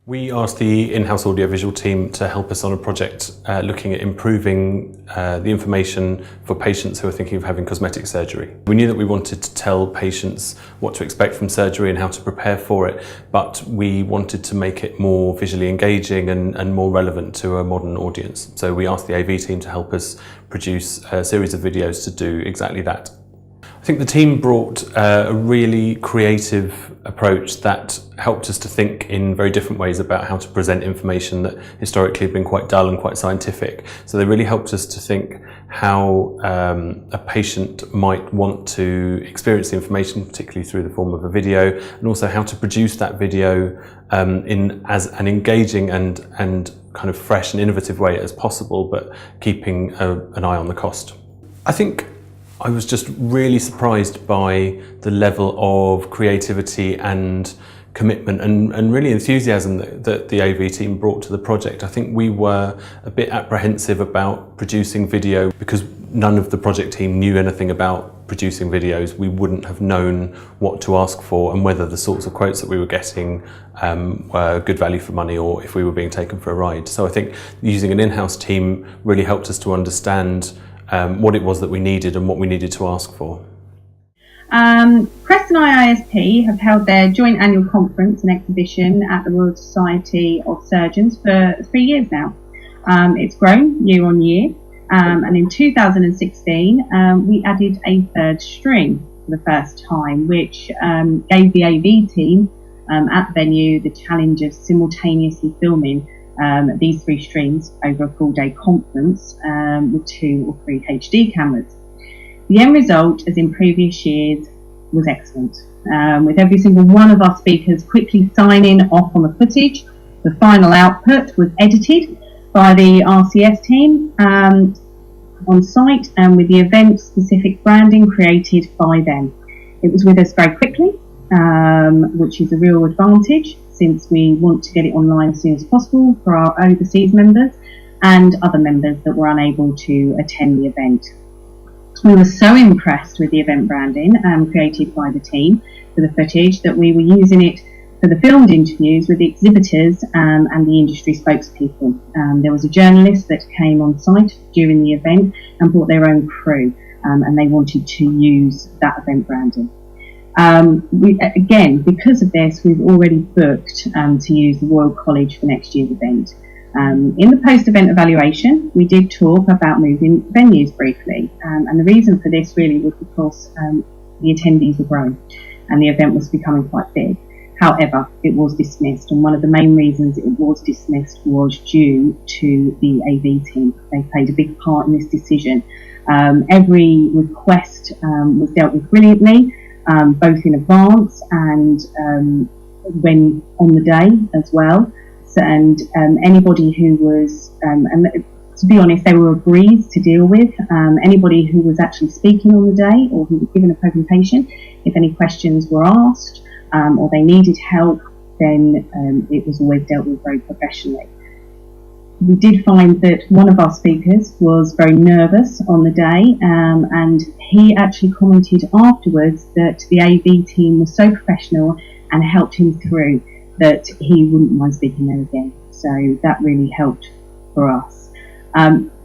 We asked the in-house audiovisual team to help us on a project looking at improving the information for patients who are thinking of having cosmetic surgery. We knew that we wanted to tell patients what to expect from surgery and how to prepare for it, but we wanted to make it more visually engaging and more relevant to a modern audience. So we asked the AV team to help us produce a series of videos to do exactly that. I think the team brought a really creative approach that helped us to think in very different ways about how to present information that historically had been quite dull and quite scientific. So they really helped us to think how a patient might want to experience the information, particularly through the form of a video, and also how to produce that video in as an engaging and kind of fresh and innovative way as possible, but keeping an eye on the cost. I think I was just really surprised by the level of creativity and commitment and really enthusiasm that the AV team brought to the project. I think we were a bit apprehensive about producing video because none of the project team knew anything about producing videos. We wouldn't have known what to ask for and whether the sorts of quotes that we were getting were good value for money or if we were being taken for a ride. So I think using an in-house team really helped us to understand what it was that we needed and what we needed to ask for. Preston IISP have held their joint annual conference and exhibition at the Royal Society of Surgeons for 3 years now. It's grown year on year, and in 2016 we added a third stream for the first time, which gave the AV team at the venue the challenge of simultaneously filming these 3 streams over a full-day conference with 2 or 3 HD cameras. The end result, as in previous years, was excellent, with every single one of our speakers quickly signing off on the footage. The final output was edited by the RCS team on site and with the event-specific branding created by them. It was with us very quickly, which is a real advantage, since we want to get it online as soon as possible for our overseas members and other members that were unable to attend the event. We were so impressed with the event branding created by the team for the footage that we were using it for the filmed interviews with the exhibitors and the industry spokespeople. There was a journalist that came on site during the event and brought their own crew, and they wanted to use that event branding. Again, because of this, we've already booked to use the Royal College for next year's event. In the post-event evaluation, we did talk about moving venues briefly, and the reason for this really was because the attendees were growing and the event was becoming quite big. However, it was dismissed, and one of the main reasons it was dismissed was due to the AV team. They played a big part in this decision. Every request was dealt with brilliantly, both in advance and when on the day as well. So, and anybody who was, and to be honest, they were a breeze to deal with. Anybody who was actually speaking on the day or who was given a presentation, if any questions were asked or they needed help, then it was always dealt with very professionally. We did find that one of our speakers was very nervous on the day, and he actually commented afterwards that the AV team was so professional and helped him through that he wouldn't mind speaking there again. So that really helped for us.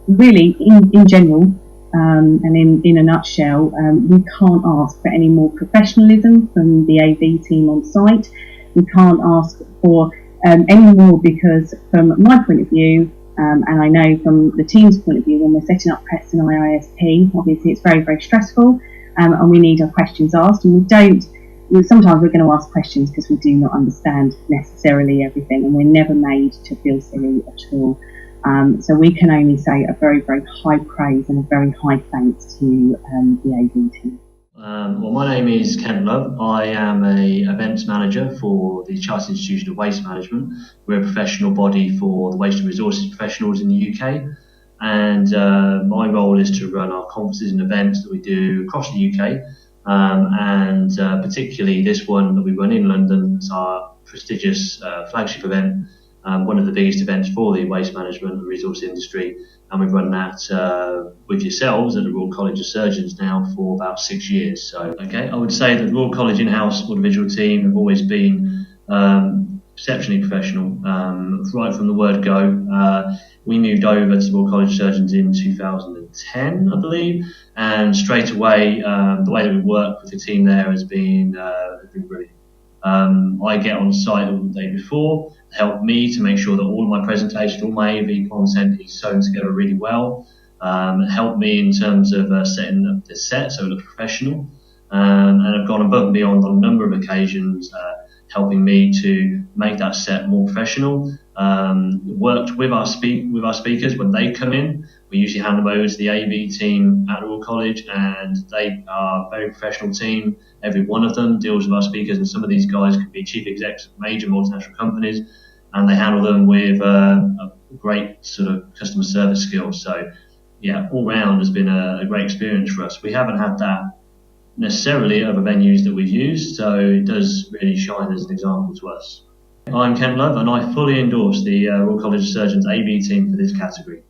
Really, in general, and in a nutshell, we can't ask for any more professionalism from the AV team on site. We can't ask for any more, because from my point of view, and I know from the team's point of view, when we're setting up Preston IISP, obviously it's very, very stressful, and we need our questions asked, and sometimes we're going to ask questions because we do not understand necessarily everything, and we're never made to feel silly at all. So we can only say a very, very high praise and a very high thanks to the AV team. Well, my name is Ken Love. I am an events manager for the Chartered Institution of Waste Management. We're a professional body for the waste and resources professionals in the UK, and my role is to run our conferences and events that we do across the UK, and particularly this one that we run in London. It's our prestigious flagship event, one of the biggest events for the waste management and resource industry, and we've run that with yourselves at the Royal College of Surgeons now for about 6 years. So, okay, I would say that the Royal College in-house audiovisual team have always been exceptionally professional, right from the word go. We moved over to the Royal College of Surgeons in 2010, I believe, and straight away the way that we work with the team there has been brilliant. I get on site all the day before, help me to make sure that all of my presentations, all my AV content is sewn together really well, help me in terms of setting up the set so it looks professional, and I've gone above and beyond on a number of occasions, helping me to make that set more professional. Worked with our speakers when they come in. We usually hand them over to the AV team at the Royal College, and they are a very professional team. Every one of them deals with our speakers, and some of these guys could be chief execs of major multinational companies, and they handle them with a great sort of customer service skills. So, yeah, all round has been a great experience for us. We haven't had that necessarily at other venues that we've used, so it does really shine as an example to us. I'm Ken Love, and I fully endorse the Royal College of Surgeons AV team for this category.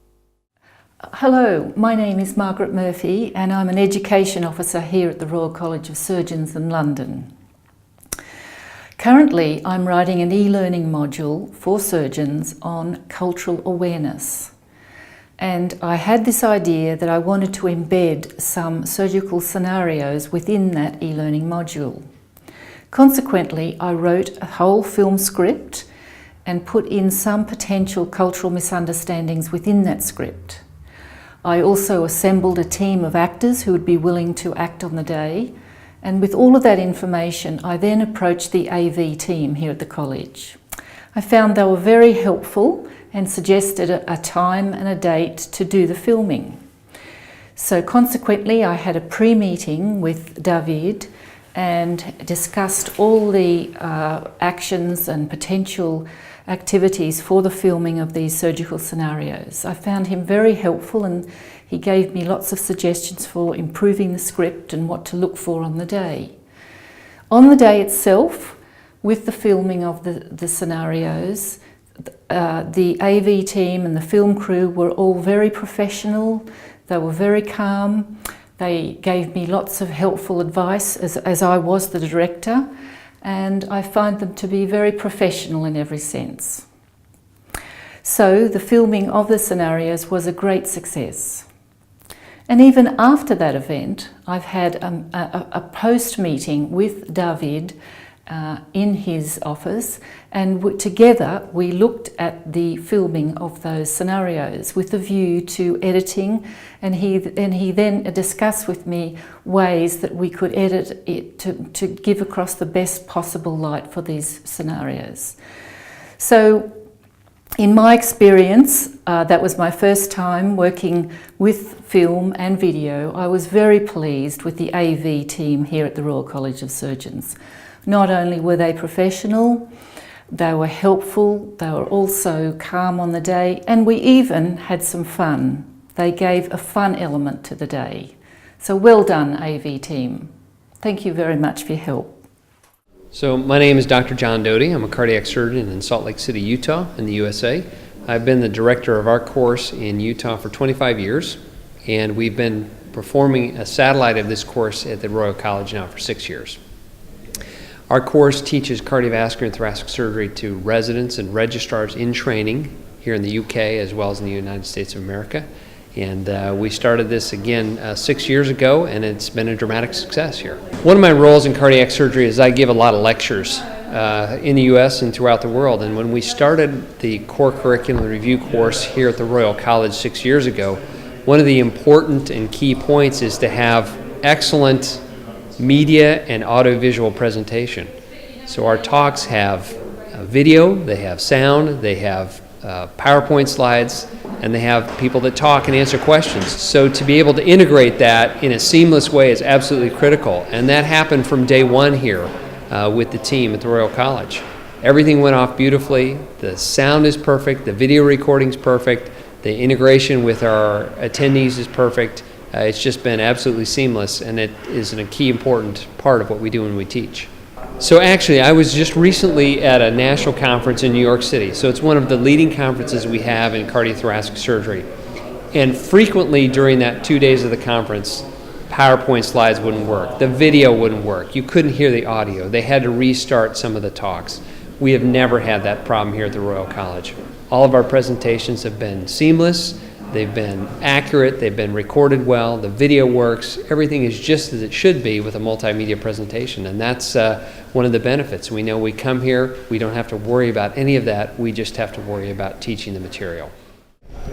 Hello, my name is Margaret Murphy, and I'm an Education Officer here at the Royal College of Surgeons in London. Currently, I'm writing an e-learning module for surgeons on cultural awareness. And I had this idea that I wanted to embed some surgical scenarios within that e-learning module. Consequently, I wrote a whole film script and put in some potential cultural misunderstandings within that script. I also assembled a team of actors who would be willing to act on the day, and with all of that information, I then approached the AV team here at the college. I found they were very helpful and suggested a time and a date to do the filming. So consequently, I had a pre-meeting with David and discussed all the actions and potential activities for the filming of these surgical scenarios. I found him very helpful, and he gave me lots of suggestions for improving the script and what to look for on the day. On the day itself, with the filming of the scenarios, the AV team and the film crew were all very professional. They were very calm. They gave me lots of helpful advice as I was the director, and I find them to be very professional in every sense. So the filming of the scenarios was a great success. And even after that event, I've had a post-meeting with David in his office, and together we looked at the filming of those scenarios with a view to editing, and he then discussed with me ways that we could edit it to give across the best possible light for these scenarios. So in my experience, that was my first time working with film and video. I was very pleased with the AV team here at the Royal College of Surgeons. Not only were they professional, they were helpful, they were also calm on the day, and we even had some fun. They gave a fun element to the day. So well done, AV team. Thank you very much for your help. So my name is Dr. John Doty. I'm a cardiac surgeon in Salt Lake City, Utah, in the USA. I've been the director of our course in Utah for 25 years, and we've been performing a satellite of this course at the Royal College now for 6 years. Our course teaches cardiovascular and thoracic surgery to residents and registrars in training here in the UK as well as in the United States of America. And we started this again 6 years ago, and it's been a dramatic success here. One of my roles in cardiac surgery is I give a lot of lectures in the US and throughout the world. And when we started the core curriculum review course here at the Royal College 6 years ago, one of the important and key points is to have excellent media and audiovisual presentation. So our talks have video, they have sound, they have PowerPoint slides, and they have people that talk and answer questions. So to be able to integrate that in a seamless way is absolutely critical, and that happened from day one here with the team at the Royal College. Everything went off beautifully, the sound is perfect, the video recording is perfect, the integration with our attendees is perfect. It's just been absolutely seamless, and it is a key important part of what we do when we teach. So actually, I was just recently at a national conference in New York City. So it's one of the leading conferences we have in cardiothoracic surgery. And frequently during that 2 days of the conference, PowerPoint slides wouldn't work. The video wouldn't work. You couldn't hear the audio. They had to restart some of the talks. We have never had that problem here at the Royal College. All of our presentations have been seamless, they've been accurate, they've been recorded well, the video works, everything is just as it should be with a multimedia presentation, and that's one of the benefits. We know we come here, we don't have to worry about any of that, we just have to worry about teaching the material.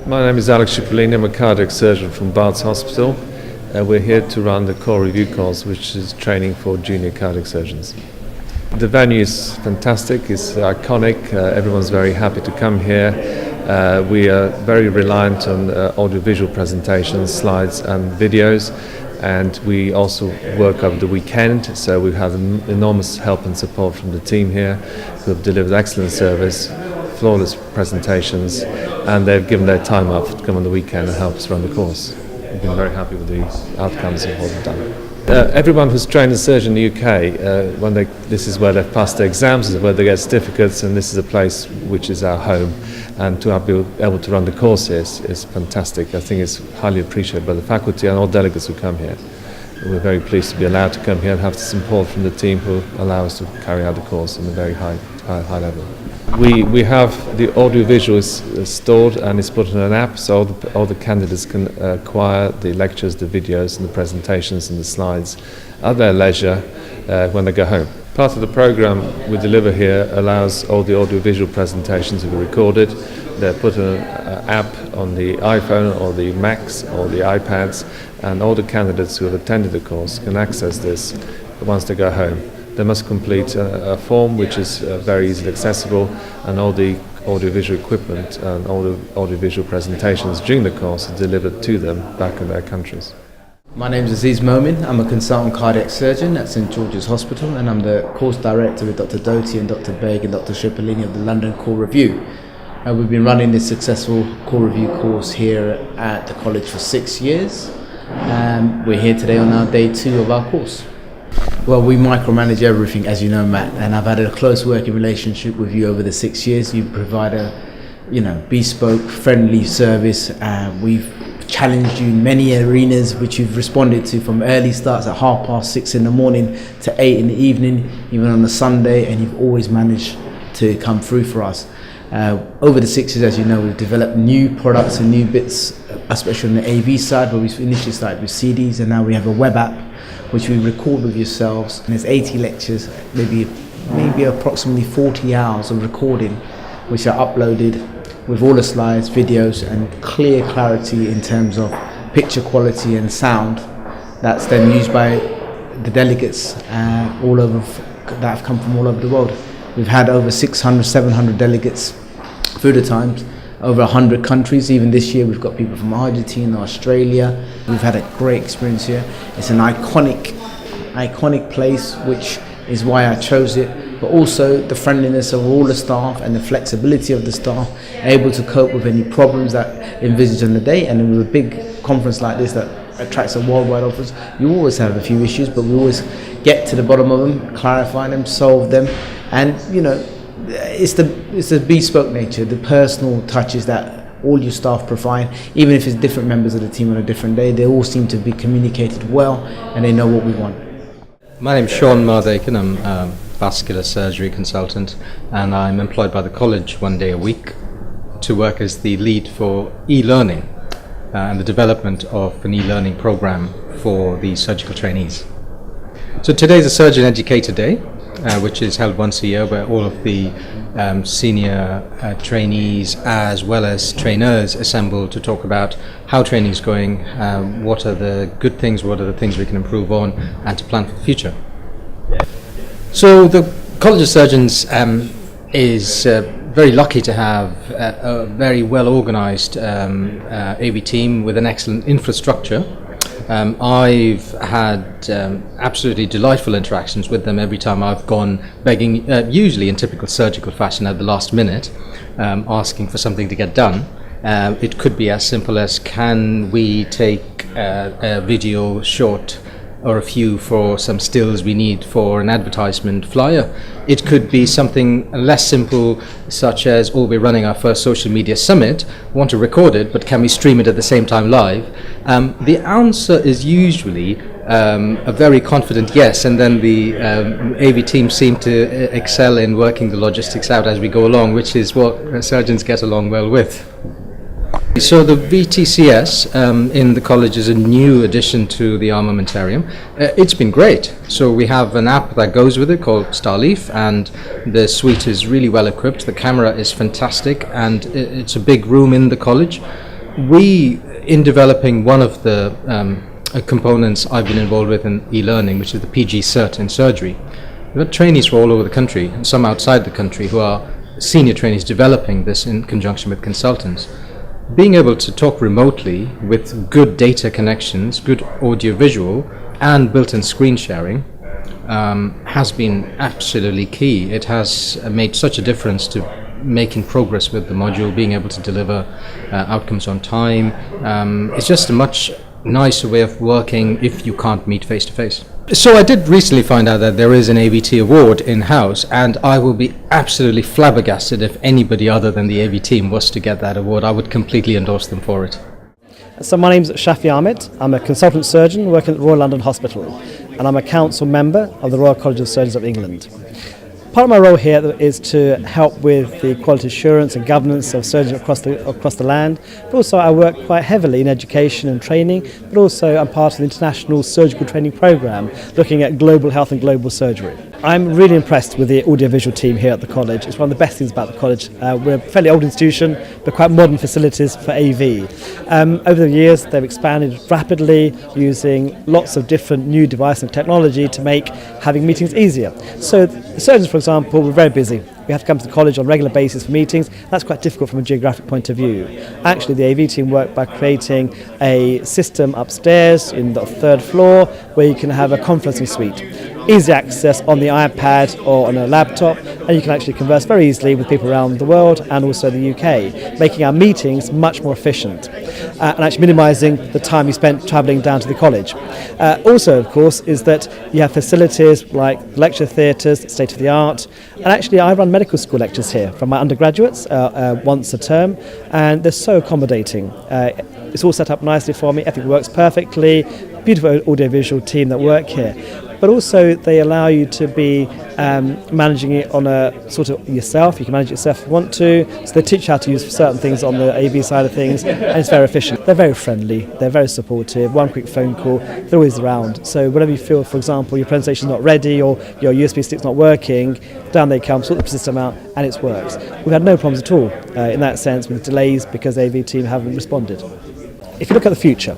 My name is Alex Cipollini, I'm a cardiac surgeon from Barts Hospital. We're here to run the core review course, which is training for junior cardiac surgeons. The venue is fantastic, it's iconic, everyone's very happy to come here. We are very reliant on audiovisual presentations, slides and videos, and we also work over the weekend, so we've had enormous help and support from the team here who have delivered excellent service, flawless presentations, and they've given their time up to come on the weekend and help us run the course. We've been very happy with the outcomes of what we've done. Everyone who's trained as a surgeon in the UK, this is where they've passed their exams, this is where they get certificates, and this is a place which is our home. And to be able to run the course is fantastic. I think it's highly appreciated by the faculty and all delegates who come here. We're very pleased to be allowed to come here and have the support from the team who allow us to carry out the course on a very high level. We have the audio-visual stored and it's put in an app, so all the candidates can acquire the lectures, the videos and the presentations and the slides at their leisure when they go home. Part of the program we deliver here allows all the audio-visual presentations to be recorded. They're put in an app on the iPhone or the Macs or the iPads, and all the candidates who have attended the course can access this once they go home. They must complete a form which is very easily accessible, and all the audiovisual equipment and all the audiovisual presentations during the course are delivered to them back in their countries. My name is Aziz Momin. I'm a consultant cardiac surgeon at St George's Hospital, and I'm the course director with Dr. Doty and Dr. Begg and Dr. Cipollini of the London Core Review. We've been running this successful core review course here at the college for 6 years. We're here today on our day 2 of our course. Well, we micromanage everything, as you know, Matt, and I've had a close working relationship with you over the 6 years. You provide a bespoke, friendly service. We've challenged you in many arenas which you've responded to, from early starts at 6:30 in the morning to 8 in the evening, even on a Sunday, and you've always managed to come through for us. Over the 6 years, as you know, we've developed new products and new bits, especially on the AV side, where we initially started with CDs, and now we have a web app which we record with yourselves, and there's 80 lectures, maybe approximately 40 hours of recording, which are uploaded with all the slides, videos, and clear clarity in terms of picture quality and sound. That's then used by the delegates all over that have come from all over the world. We've had over 600, 700 delegates through the times, over 100 countries. Even this year we've got people from Argentina, Australia. We've had a great experience here. It's an iconic place, which is why I chose it, but also the friendliness of all the staff and the flexibility of the staff, able to cope with any problems that envisage on the day. And with a big conference like this that attracts a worldwide audience, you always have a few issues, but we always get to the bottom of them, clarify them, solve them, and it's the bespoke nature, the personal touches that all your staff provide. Even if it's different members of the team on a different day, they all seem to be communicated well and they know what we want. My name's Sean Mardakin. I'm a vascular surgery consultant, and I'm employed by the college 1 day a week to work as the lead for e-learning and the development of an e-learning program for the surgical trainees. So today's a Surgeon Educator Day, which is held once a year, where all of the senior trainees as well as trainers assemble to talk about how training is going, what are the good things, what are the things we can improve on, and to plan for the future. So the College of Surgeons is very lucky to have a very well organised AV team with an excellent infrastructure. I've had absolutely delightful interactions with them every time I've gone begging, usually in typical surgical fashion at the last minute, asking for something to get done. It could be as simple as, can we take a video short or a few for some stills we need for an advertisement flyer. It could be something less simple, such as, oh, we're running our first social media summit, want to record it, but can we stream it at the same time live? The answer is usually a very confident yes, and then the AV team seem to excel in working the logistics out as we go along, which is what surgeons get along well with. So the VTCS in the college is a new addition to the armamentarium. It's been great. So we have an app that goes with it called Starleaf, and the suite is really well equipped. The camera is fantastic, and it's a big room in the college. We, in developing one of the components I've been involved with in e-learning, which is the PG Cert in surgery, we've got trainees from all over the country, and some outside the country, who are senior trainees developing this in conjunction with consultants. Being able to talk remotely with good data connections, good audio-visual, and built-in screen sharing has been absolutely key. It has made such a difference to making progress with the module, being able to deliver outcomes on time. It's just a much nicer way of working if you can't meet face-to-face. So I did recently find out that there is an AVT award in-house, and I will be absolutely flabbergasted if anybody other than the AV team was to get that award. I would completely endorse them for it. So my name's Shafi Ahmed. I'm a consultant surgeon working at the Royal London Hospital, and I'm a council member of the Royal College of Surgeons of England. Part of my role here is to help with the quality assurance and governance of surgeons across the land, but also I work quite heavily in education and training, but also I'm part of the International Surgical Training Programme looking at global health and global surgery. I'm really impressed with the audiovisual team here at the college. It's one of the best things about the college. We're a fairly old institution, but quite modern facilities for AV. Over the years, they've expanded rapidly using lots of different new devices and technology to make having meetings easier. So the surgeons, for example, were very busy. We have to come to the college on a regular basis for meetings. That's quite difficult from a geographic point of view. Actually, the AV team worked by creating a system upstairs in the third floor where you can have a conferencing suite. Easy access on the iPad or on a laptop, and you can actually converse very easily with people around the world and also the UK, making our meetings much more efficient and actually minimising the time you spent travelling down to the college. Also, of course, is that you have facilities like lecture theatres, state of the art, and actually I run medical school lectures here from my undergraduates once a term, and they're so accommodating. It's all set up nicely for me, everything works perfectly, beautiful audiovisual team that work here. But also they allow you to be managing it on a sort of yourself. You can manage it yourself if you want to. So they teach you how to use certain things on the AV side of things, and it's very efficient. They're very friendly, they're very supportive. One quick phone call, they're always around. So whenever you feel, for example, your presentation's not ready or your USB stick's not working, down they come, sort the system out, and it works. We've had no problems at all in that sense with delays because the AV team haven't responded. If you look at the future,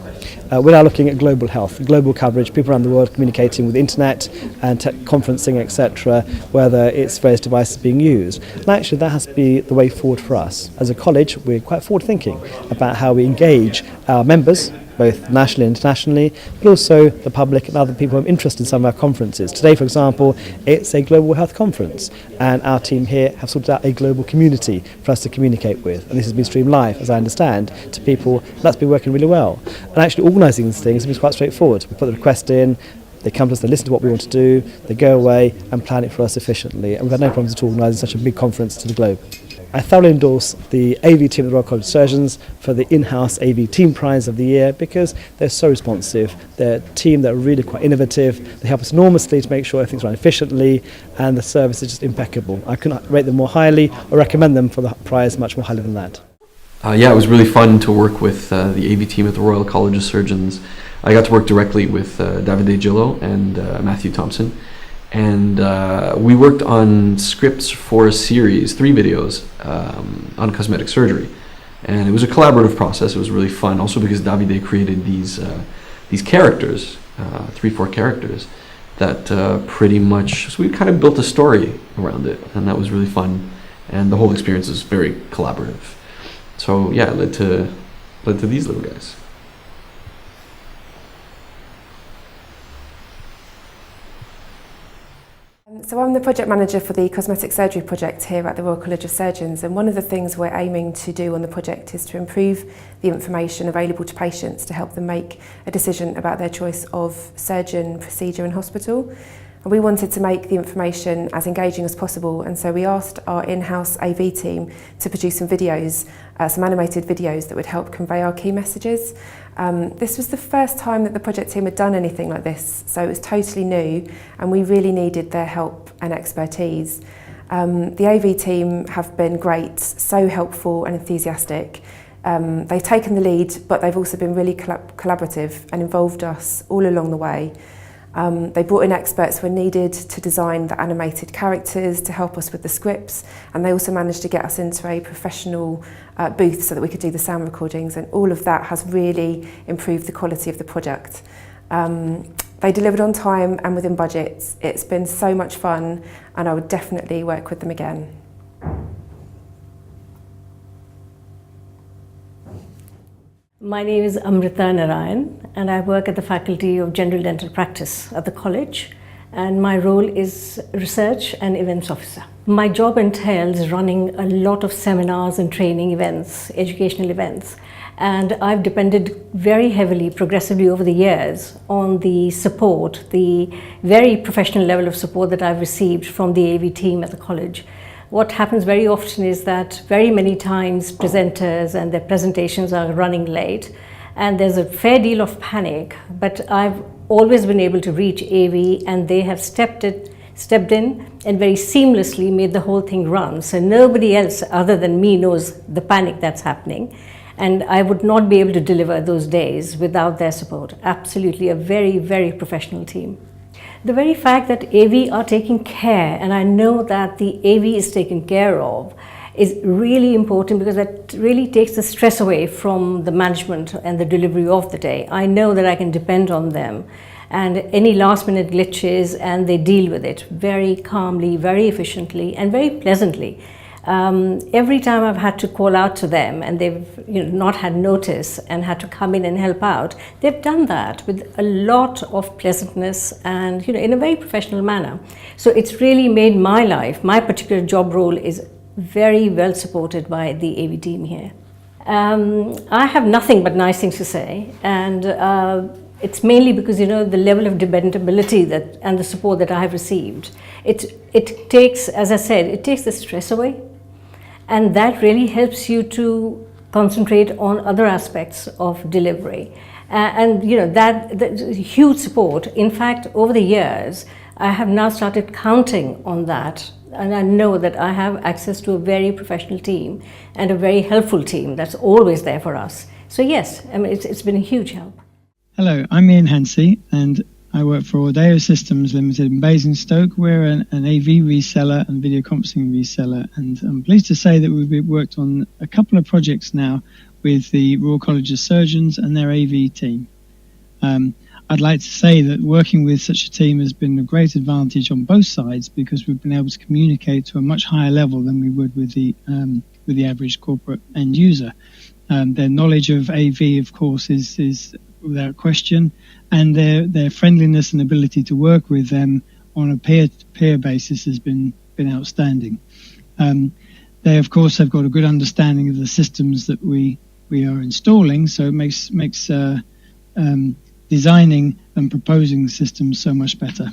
we're now looking at global health, global coverage, people around the world communicating with the internet and conferencing, etc., whether it's various devices being used. And actually that has to be the way forward for us. As a college, we're quite forward thinking about how we engage our members, both nationally and internationally, but also the public and other people who are interested in some of our conferences. Today, for example, it's a global health conference, and our team here have sorted out a global community for us to communicate with. And this has been streamed live, as I understand, to people. That's been working really well. And actually organising these things has been quite straightforward. We put the request in, they come to us, they listen to what we want to do, they go away and plan it for us efficiently. And we've had no problems at all organising such a big conference to the globe. I thoroughly endorse the AV team of the Royal College of Surgeons for the in-house AV Team Prize of the Year because they're so responsive. They're a team that are really quite innovative. They help us enormously to make sure everything's run efficiently, and the service is just impeccable. I couldn't rate them more highly or recommend them for the prize much more highly than that. Yeah, it was really fun to work with the AV team at the Royal College of Surgeons. I got to work directly with Davide Gillo and Matthew Thompson. And we worked on scripts for a series, 3 videos on cosmetic surgery. And it was a collaborative process. It was really fun, also because Davide created these characters, 3-4 characters, that pretty much, so we kind of built a story around it, and that was really fun. And the whole experience is very collaborative. So yeah, it led to these little guys. So I'm the project manager for the cosmetic surgery project here at the Royal College of Surgeons, and one of the things we're aiming to do on the project is to improve the information available to patients to help them make a decision about their choice of surgeon, procedure and hospital. And we wanted to make the information as engaging as possible, and so we asked our in-house AV team to produce some videos, some animated videos that would help convey our key messages. This was the first time that the project team had done anything like this, so it was totally new and we really needed their help and expertise. The AV team have been great, so helpful and enthusiastic. They've taken the lead, but they've also been really collaborative and involved us all along the way. They brought in experts when needed to design the animated characters to help us with the scripts, and they also managed to get us into a professional booth so that we could do the sound recordings, and all of that has really improved the quality of the project. They delivered on time and within budget. It's been so much fun and I would definitely work with them again. My name is Amrita Narayan and I work at the Faculty of General Dental Practice at the college, and my role is Research and Events Officer. My job entails running a lot of seminars and training events, educational events, and I've depended very heavily, progressively over the years on the support, the very professional level of support that I've received from the AV team at the college. What happens very often is that very many times presenters and their presentations are running late and there's a fair deal of panic, but I've always been able to reach AV and they have stepped in and very seamlessly made the whole thing run. So nobody else other than me knows the panic that's happening, and I would not be able to deliver those days without their support. Absolutely a very, very professional team. The very fact that AV are taking care, and I know that the AV is taken care of, is really important because that really takes the stress away from the management and the delivery of the day. I know that I can depend on them and any last minute glitches, and they deal with it very calmly, very efficiently and very pleasantly. Every time I've had to call out to them and they've not had notice and had to come in and help out, they've done that with a lot of pleasantness and in a very professional manner. So it's really made my life, my particular job role is very well supported by the AV team here. I have nothing but nice things to say, and it's mainly because the level of dependability and the support that I have received. It takes, as I said, it takes the stress away. And that really helps you to concentrate on other aspects of delivery. That's huge support. In fact, over the years, I have now started counting on that. And I know that I have access to a very professional team and a very helpful team that's always there for us. So yes, I mean, it's been a huge help. Hello, I'm Ian Hansey and I work for Audeo Systems Limited in Basingstoke. We're an AV reseller and video conferencing reseller, and I'm pleased to say that we've worked on a couple of projects now with the Royal College of Surgeons and their AV team. I'd like to say that working with such a team has been a great advantage on both sides because we've been able to communicate to a much higher level than we would with the average corporate end user. Their knowledge of AV, of course, is without question, and their friendliness and ability to work with them on a peer-to-peer basis has been outstanding. They, of course, have got a good understanding of the systems that we are installing, so it makes designing and proposing the systems so much better.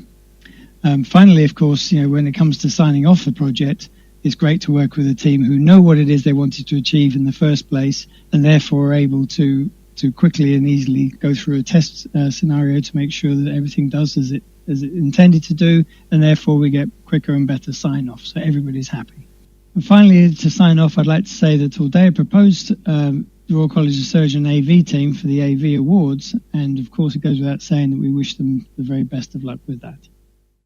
Finally, of course, when it comes to signing off the project, it's great to work with a team who know what it is they wanted to achieve in the first place and therefore are able to quickly and easily go through a test scenario to make sure that everything does as it intended to do, and therefore we get quicker and better sign-off, so everybody's happy. And finally, to sign off, I'd like to say that Audeo proposed the Royal College of Surgeons AV team for the AV Awards, and of course it goes without saying that we wish them the very best of luck with that.